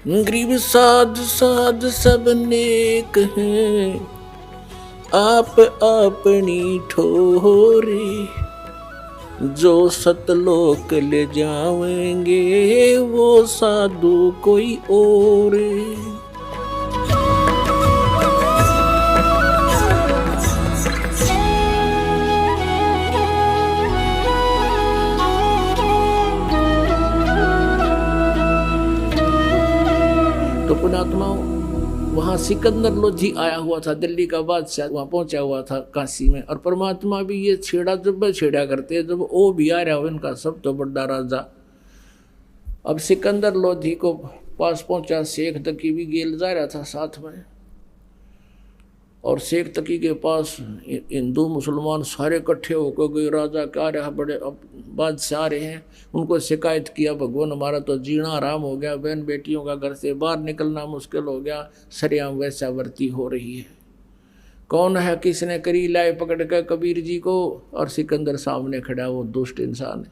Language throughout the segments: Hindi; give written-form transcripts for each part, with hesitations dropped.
गरीब साध साध सब नेक हैं, आप अपनी ठोरे, जो सतलोक ले जाएंगे वो साधु कोई और। तो पुणात्माओं, वहाँ सिकंदर लोधी आया हुआ था, दिल्ली का बादशाह वहाँ पहुंचा हुआ था काशी में, और परमात्मा भी ये छेड़ा जब छेड़ा करते हैं, जब वो भी आ रहा हो इनका सब तो बड़ा राजा। अब सिकंदर लोधी को पास पहुंचा, शेख तकी भी गेल जा रहा था साथ में, और शेख तकी के पास हिंदू मुसलमान सारे इकट्ठे होकर गए, राजा क्या रहा, बड़े अब बादशाह रहे हैं, उनको शिकायत किया, भगवान हमारा तो जीना आराम हो गया, बहन बेटियों का घर से बाहर निकलना मुश्किल हो गया, सरेआम वैश्यावृत्ति हो रही है, कौन है, किसने करी, लाए पकड़ कर कबीर जी को। और सिकंदर सामने खड़ा, वो दुष्ट इंसान है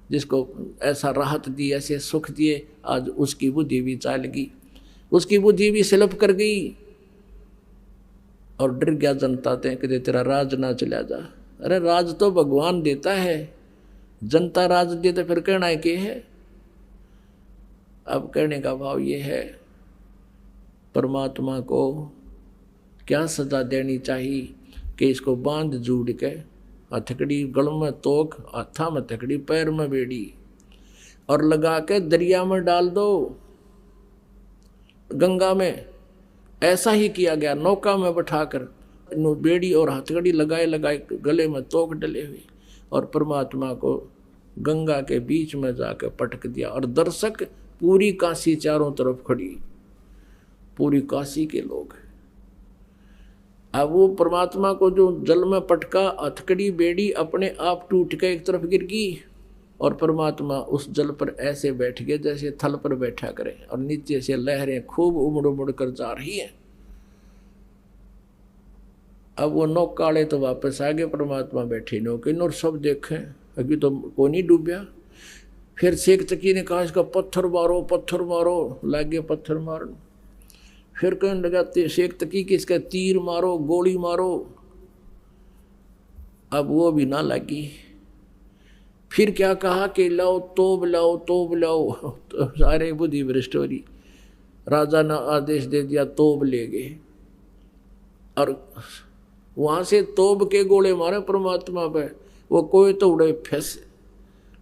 जिसको ऐसा राहत दी, ऐसे सुख दिए, आज उसकी बुद्धि भी चाल गई, उसकी बुद्धि भी स्लिप कर गई, और डर गया जनता ते कि तेरा राज ना चला जा। अरे राज तो भगवान देता है, जनता राज दे तो फिर कहना है कि है। अब कहने का भाव ये है, परमात्मा को क्या सजा देनी चाहिए कि इसको बांध जोड़ के, हथकड़ी गल में तोक, हाथा में हथकड़ी, पैर में बेड़ी, और लगा के दरिया में डाल दो, गंगा में। ऐसा ही किया गया, नौका में बैठाकर बेड़ी और हथकड़ी लगाए लगाए, गले में तोक डले हुए, और परमात्मा को गंगा के बीच में जाकर पटक दिया। और दर्शक पूरी काशी चारों तरफ खड़ी, पूरी काशी के लोग। अब वो परमात्मा को जो जल में पटका, हथकड़ी बेड़ी अपने आप टूट के एक तरफ गिर गई, और परमात्मा उस जल पर ऐसे बैठ गए जैसे थल पर बैठा करे, और नीचे से लहरें खूब उमड़ उमड़ कर जा रही हैं। अब वो नौकाले तो वापस आ गए, परमात्मा बैठे नौके, और सब देखें अभी तो कोई नहीं डूबया। फिर शेख तकी ने कहा इसका पत्थर मारो, पत्थर मारो, लागे पत्थर मारन। फिर कहने लगा शेख तकी कि इसका तीर मारो, गोली मारो। अब वो भी ना लगी। फिर क्या कहा कि लाओ तोब लाओ, तोब लाओ। तो सारे बुद्धि भ्रष्ट हो रही, राजा ने आदेश दे दिया, तोब ले गए, और वहां से तोब के गोले मारे परमात्मा पे। वो कोई तो उड़े फंसे,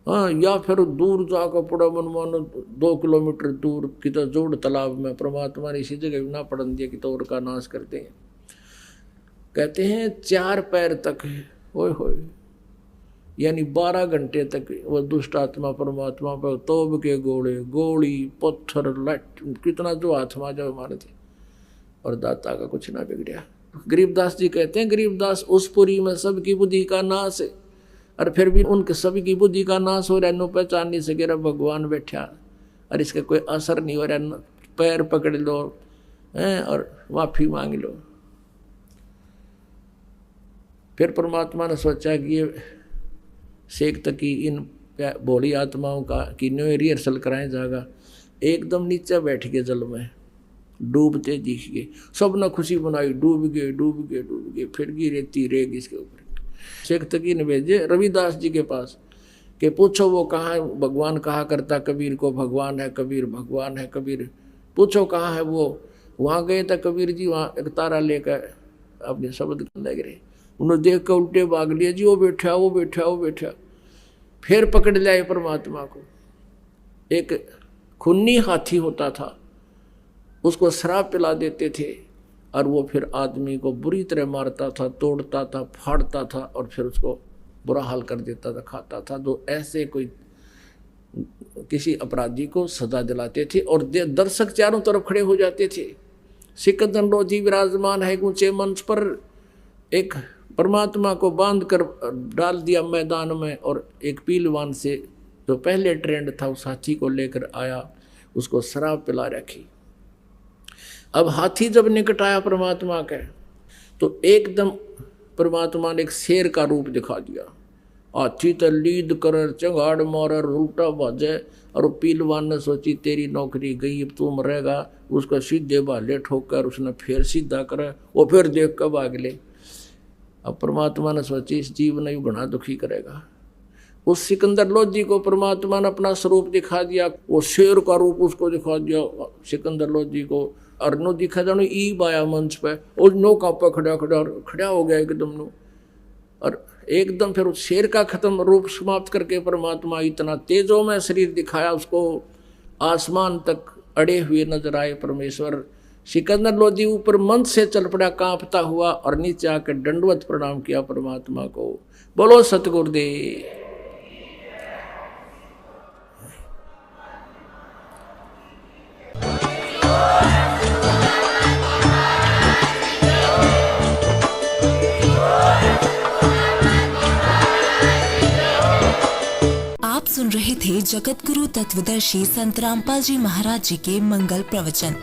हाँ, या फिर दूर जाकर पड़ा, मन मानो 2 किलोमीटर दूर कितना जोड़ तालाब में, परमात्मा ने इसी जगह ना पड़न दिया कि तोड़ का नाश करते हैं। कहते हैं 4 पैर तक, होए होए, यानी 12 घंटे तक वो दुष्ट आत्मा परमात्मा पर तोब के गोले, गोली, पत्थर, लट, कितना जो आत्मा जो मारे थे, और दाता का कुछ ना बिगड़िया। गरीबदास जी कहते हैं, गरीबदास उस पुरी में सबकी बुद्धि का नाश है, और फिर भी उनके सभी की बुद्धि का नाश हो रहा है, नो पहचान नहीं सके रहा भगवान बैठा, और इसका कोई असर नहीं हो रहा, पैर पकड़ लो हैं और माफी मांग लो। फिर परमात्मा ने सोचा कि ये शेख तकी इन भोली आत्माओं का कि न्यू रिहर्सल कराए जाएगा। एकदम नीचे बैठ गए जल में, डूबते दिख गए, सब ने खुशी बनाई, डूब गए डूब गए डूब गए। फिर की रेती रेग इसके ऊपर। शेख तकी ने भेजे रविदास जी के पास कि पूछो वो कहाँ है, भगवान कहा करता कबीर को, भगवान है कबीर, भगवान है कबीर, पूछो कहाँ है वो। वहाँ गए थे कबीर जी, वहाँ एक तारा लेकर अपने शब्द लग रहे, उन्होंने देख कर उल्टे भाग लिया जी, वो बैठा वो बैठा वो बैठा। फिर पकड़ लिया परमात्मा को। एक खूनी हाथी होता था, उसको शराब पिला देते थे, और वो फिर आदमी को बुरी तरह मारता था, तोड़ता था, फाड़ता था, और फिर उसको बुरा हाल कर देता था, खाता था। तो ऐसे कोई किसी अपराधी को सजा दिलाते थे, और दर्शक चारों तरफ खड़े हो जाते थे। सिकंदर लोधी विराजमान है ऊंचे मंच पर, एक परमात्मा को बांध कर डाल दिया मैदान में, और एक पीलवान से जो पहले ट्रेंड था उस हाथी को लेकर आया, उसको शराब पिला रखी। अब हाथी जब निकट आया परमात्मा के, तो एकदम परमात्मा ने एक शेर का रूप दिखा दिया, हाथी तो लीद कर चंगाड़ मार उल्टा भाजे और पीलवान ने सोची तेरी नौकरी गई, अब तू मरेगा। उसका सीधे भाले ठोकर उसने फिर सीधा करे, वो फिर देख कर भाग ले। अब परमात्मा ने सोची इस जीव ने बड़ा दुखी करेगा। उस सिकंदर लोधी को परमात्मा ने अपना स्वरूप दिखा दिया, वो शेर का रूप उसको दिखा दिया सिकंदर लोधी को। और नो दिखा जानो ईब आया मंच पे, और नो कांपा खड़ा हो गया एकदम नो। और एकदम फिर उस शेर का खत्म रूप समाप्त करके परमात्मा इतना तेजों में शरीर दिखाया उसको, आसमान तक अड़े हुए नजर आए परमेश्वर। सिकंदर लोधी ऊपर मंच से चल पड़ा कांपता हुआ, और नीचे आकर दंडवत प्रणाम किया परमात्मा को। बोलो सतगुरुदेव। आप सुन रहे थे जगत गुरु तत्वदर्शी संत रामपाल जी महाराज जी के मंगल प्रवचन।